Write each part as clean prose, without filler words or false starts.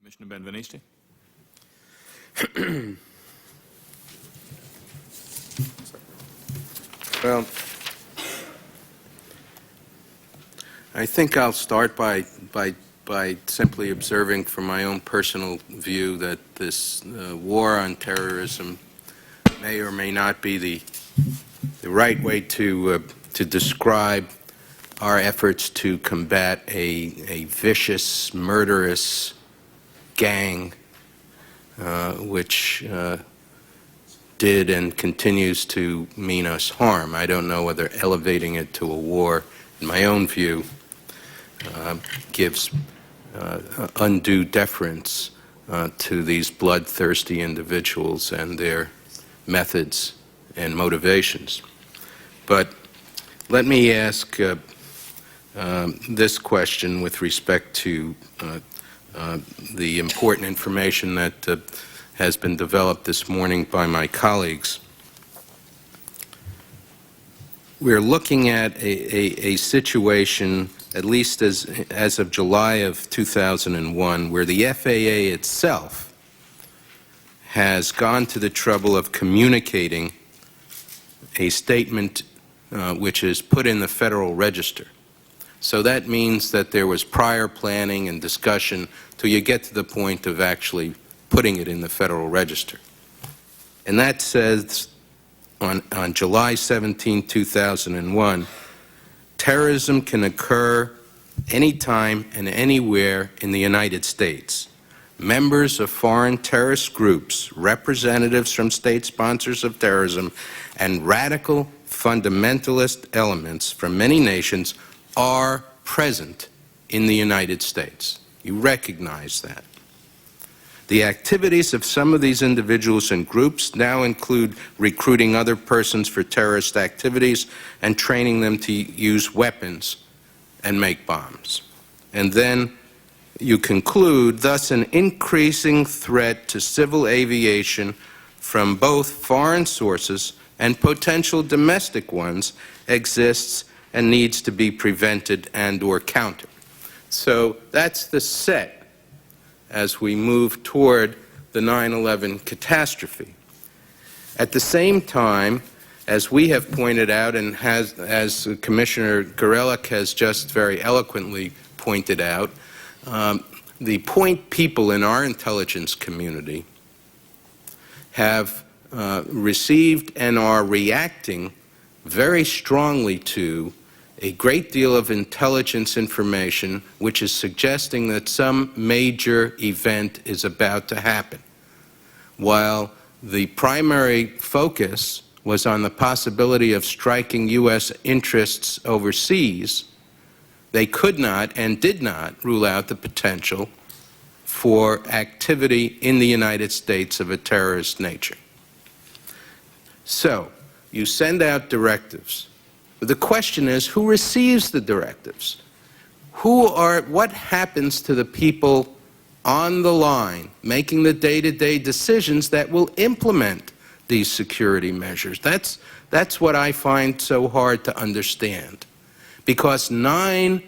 Commissioner Ben-Veniste. Well, I think I'll start by simply observing from my own personal view that this war on terrorism may or may not be the right way to describe our efforts to combat a vicious, murderous gang which did and continues to mean us harm. I don't know whether elevating it to a war, in my own view, gives undue deference to these bloodthirsty individuals and their methods and motivations. But let me ask this question with respect to the important information that has been developed this morning by my colleagues. We're looking at a situation, at least as of July of 2001, where the FAA itself has gone to the trouble of communicating a statement which is put in the Federal Register. So that means that there was prior planning and discussion till you get to the point of actually putting it in the Federal Register. And that says on July 17, 2001, terrorism can occur anytime and anywhere in the United States. Members of foreign terrorist groups, representatives from state sponsors of terrorism, and radical fundamentalist elements from many nations are present in the United States. You recognize that. The activities of some of these individuals and groups now include recruiting other persons for terrorist activities and training them to use weapons and make bombs. And then you conclude, thus an increasing threat to civil aviation from both foreign sources and potential domestic ones exists and needs to be prevented and or countered. So that's the set as we move toward the 9/11 catastrophe. At the same time, as we have pointed out, and as Commissioner Gorelick has just very eloquently pointed out, the point people in our intelligence community have received and are reacting very strongly to a great deal of intelligence information which is suggesting that some major event is about to happen. While the primary focus was on the possibility of striking U.S. interests overseas, they could not and did not rule out the potential for activity in the United States of a terrorist nature. So, you send out directives. The question is, who receives the directives? What happens to the people on the line making the day-to-day decisions that will implement these security measures? That's what I find so hard to understand. Because 9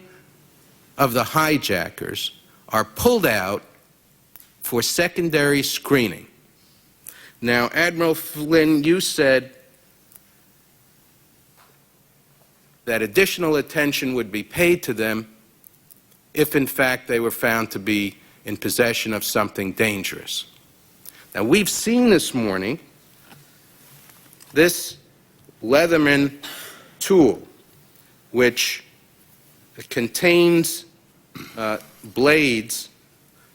of the hijackers are pulled out for secondary screening. Now, Admiral Flynn, you said that additional attention would be paid to them if, in fact, they were found to be in possession of something dangerous. Now, we've seen this morning this Leatherman tool, which contains blades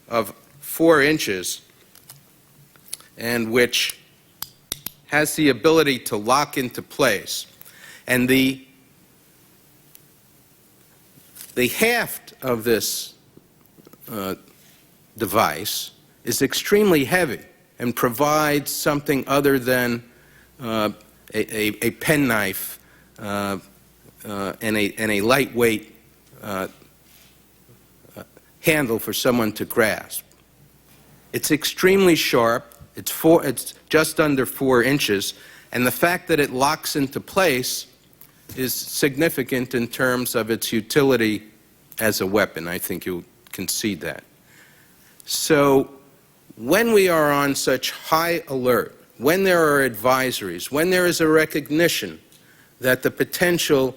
of 4 inches and which has the ability to lock into place. And the haft of this device is extremely heavy and provides something other than a penknife and a lightweight handle for someone to grasp. It's extremely sharp. It's just under 4 inches, and the fact that it locks into place is significant in terms of its utility as a weapon. I think you'll concede that. So when we are on such high alert, when there are advisories, when there is a recognition that the potential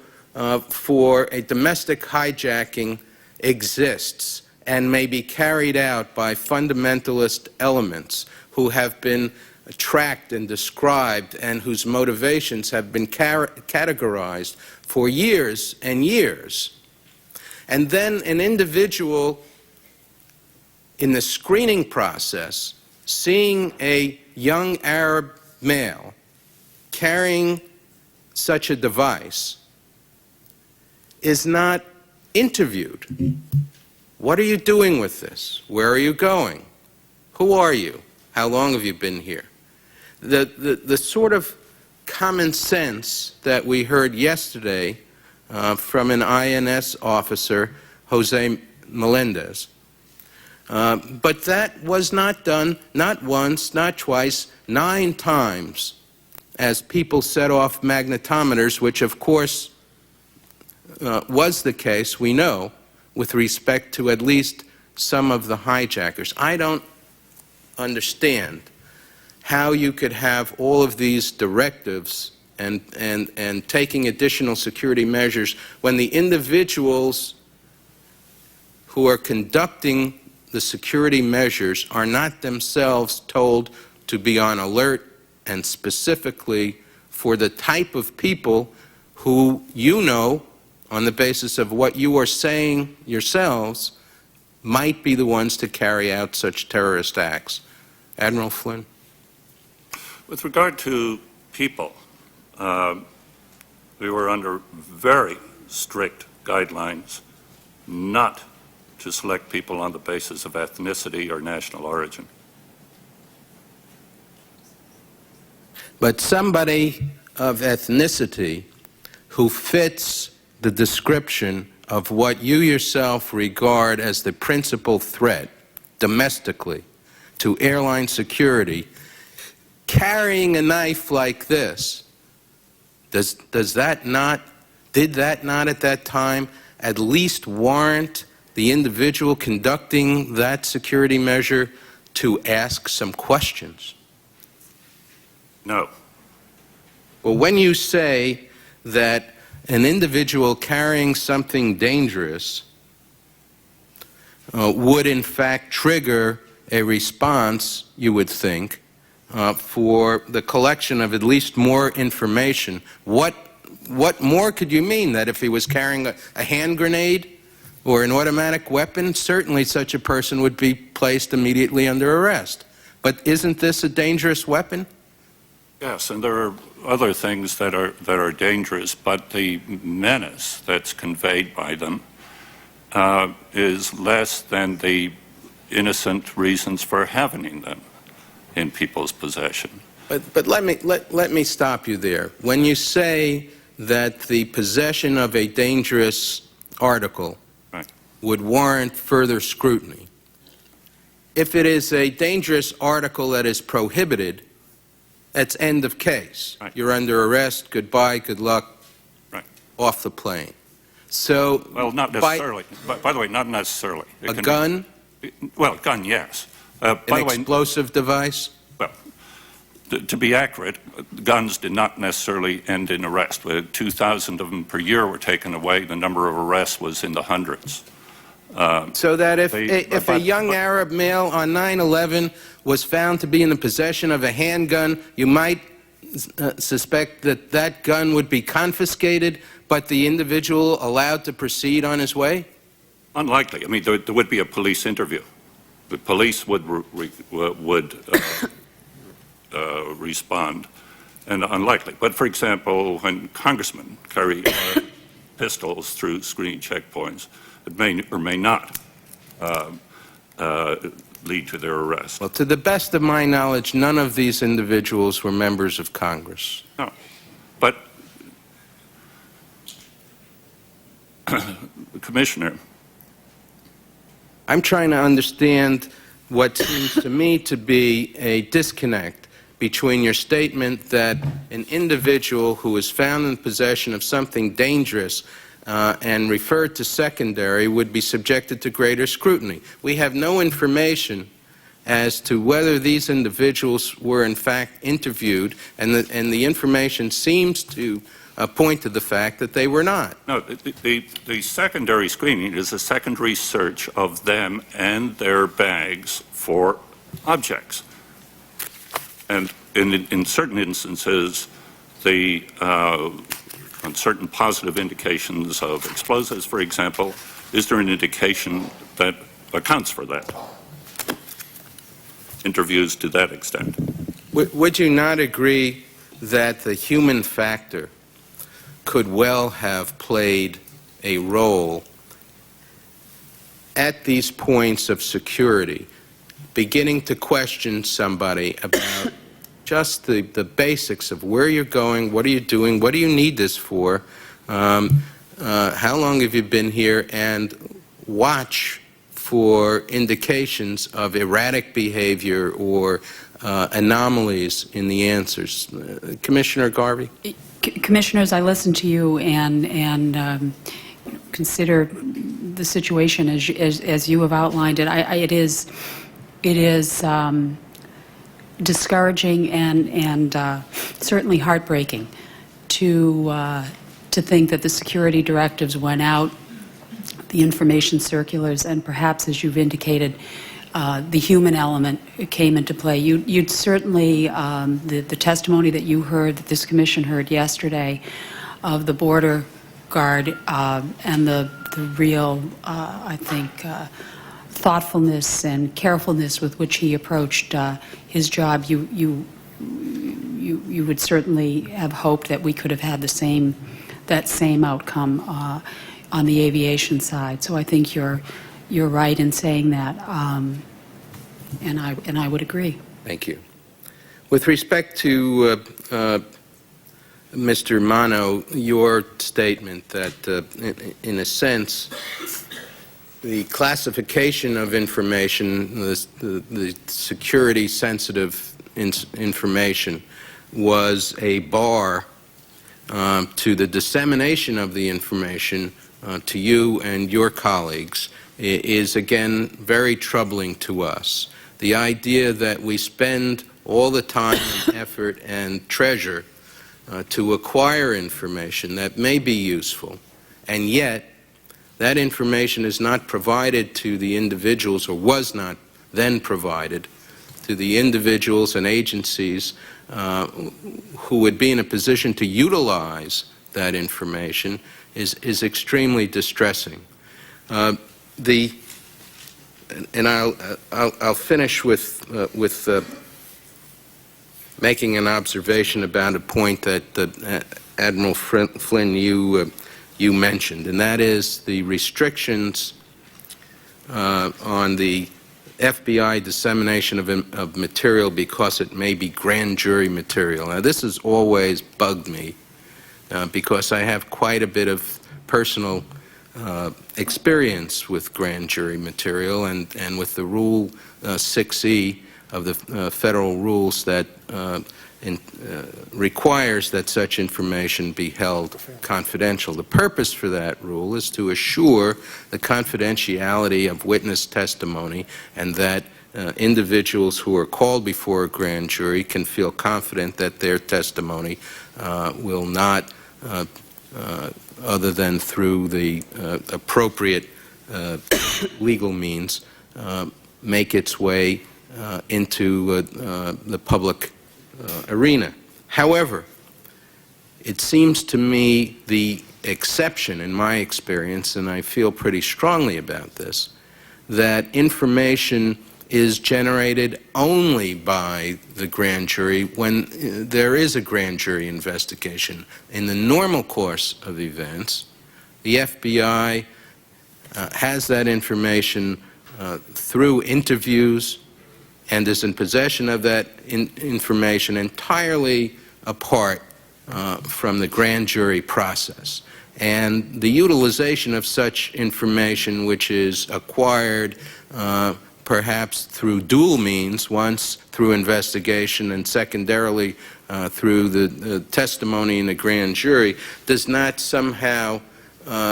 for a domestic hijacking exists and may be carried out by fundamentalist elements who have been tracked and described and whose motivations have been categorized for years and years, and then an individual in the screening process seeing a young Arab male carrying such a device is not interviewed. What are you doing with this? Where are you going? Who are you? How long have you been here? The sort of common sense that we heard yesterday from an INS officer, Jose Melendez, but that was not done, not once, not twice, 9 times, as people set off magnetometers, which of course was the case, we know, with respect to at least some of the hijackers. I don't understand how you could have all of these directives and taking additional security measures when the individuals who are conducting the security measures are not themselves told to be on alert, and specifically for the type of people who you know, on the basis of what you are saying yourselves, might be the ones to carry out such terrorist acts. Admiral Flynn? With regard to people, we were under very strict guidelines not to select people on the basis of ethnicity or national origin. But somebody of ethnicity who fits the description of what you yourself regard as the principal threat domestically to airline security, carrying a knife like this, did that not at that time at least warrant the individual conducting that security measure to ask some questions? No. Well, when you say that an individual carrying something dangerous would in fact trigger a response, you would think, for the collection of at least more information, what more could you mean? That if he was carrying a hand grenade or an automatic weapon, certainly such a person would be placed immediately under arrest. But isn't this a dangerous weapon? Yes, and there are other things that are dangerous, but the menace that's conveyed by them is less than the innocent reasons for having them in people's possession. But let me stop you there. When you say that the possession of a dangerous article would warrant further scrutiny, if it is a dangerous article that is prohibited, that's end of case. Right. You're under arrest, goodbye, good luck, Right. off the plane. So, Well, not necessarily. By the way, not necessarily. A gun? Well, a gun, yes. An explosive device? Well, to be accurate, guns did not necessarily end in arrest. 2,000 of them per year were taken away. The number of arrests was in the hundreds. So that if a young Arab male on 9/11 was found to be in the possession of a handgun, you might suspect that that gun would be confiscated, but the individual allowed to proceed on his way? Unlikely. I mean, there would be a police interview. The police would respond, and unlikely. But for example, when congressmen carry pistols through screening checkpoints, it may or may not lead to their arrest. Well, to the best of my knowledge, none of these individuals were members of Congress. No. But, Commissioner, I'm trying to understand what seems to me to be a disconnect between your statement that an individual who is found in possession of something dangerous and referred to secondary would be subjected to greater scrutiny. We have no information as to whether these individuals were in fact interviewed, and the information seems to point to the fact that they were not. No, the secondary screening is a secondary search of them and their bags for objects. And in certain instances, on certain positive indications of explosives, for example, is there an indication that accounts for that? Interviews to that extent. Would you not agree that the human factor could well have played a role at these points of security, beginning to question somebody about just the basics of where you're going, what are you doing, what do you need this for, how long have you been here, and watch for indications of erratic behavior or anomalies in the answers. Commissioner Garvey? Commissioners, I listened to you and consider the situation as you have outlined it. It is discouraging and certainly heartbreaking to think that the security directives went out, the information circulars, and perhaps, as you've indicated, the human element came into play. You'd certainly, the testimony that you heard, that this commission heard yesterday, of the border guard and the real, I think, thoughtfulness and carefulness with which he approached his job, you would certainly have hoped that we could have had that same outcome on the aviation side. So I think you're right in saying that, and I would agree. Thank you. With respect to Mr. Mano, your statement that, in a sense, the classification of information, the security-sensitive information, was a bar to the dissemination of the information to you and your colleagues, is again very troubling to us. The idea that we spend all the time and effort and treasure to acquire information that may be useful, and yet that information is not provided to the individuals, or was not then provided to the individuals and agencies who would be in a position to utilize that information, is extremely distressing. And I'll finish with making an observation about a point that Admiral Flynn, you mentioned, and that is the restrictions on the FBI dissemination of material because it may be grand jury material. Now, this has always bugged me because I have quite a bit of personal experience with grand jury material and with the Rule 6E of the federal rules that requires that such information be held confidential. The purpose for that rule is to assure the confidentiality of witness testimony, and that individuals who are called before a grand jury can feel confident that their testimony will not, other than through the appropriate legal means, make its way into the public arena. However, it seems to me the exception in my experience, and I feel pretty strongly about this, that information is generated only by the grand jury when there is a grand jury investigation. In the normal course of events, the FBI has that information through interviews and is in possession of that information entirely apart from the grand jury process. And the utilization of such information, which is acquired perhaps through dual means, once through investigation and secondarily through the testimony in the grand jury, does not somehow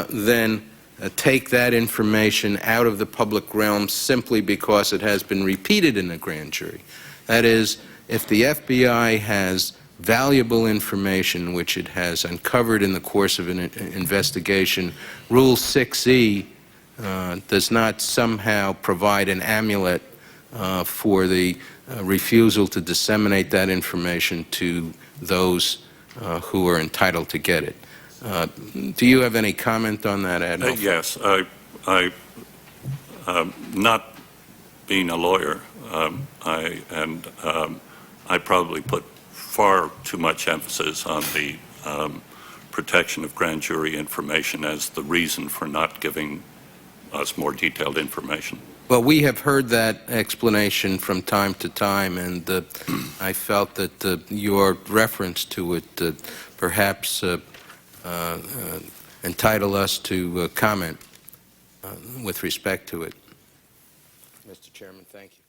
then take that information out of the public realm simply because it has been repeated in a grand jury. That is, if the FBI has valuable information which it has uncovered in the course of an investigation, Rule 6E does not somehow provide an amulet for the refusal to disseminate that information to those who are entitled to get it. Do you have any comment on that, Admiral? Yes. Not being a lawyer, I probably put far too much emphasis on the protection of grand jury information as the reason for not giving us more detailed information. Well, we have heard that explanation from time to time, and I felt that your reference to it perhaps entitle us to comment with respect to it. Mr. Chairman, thank you.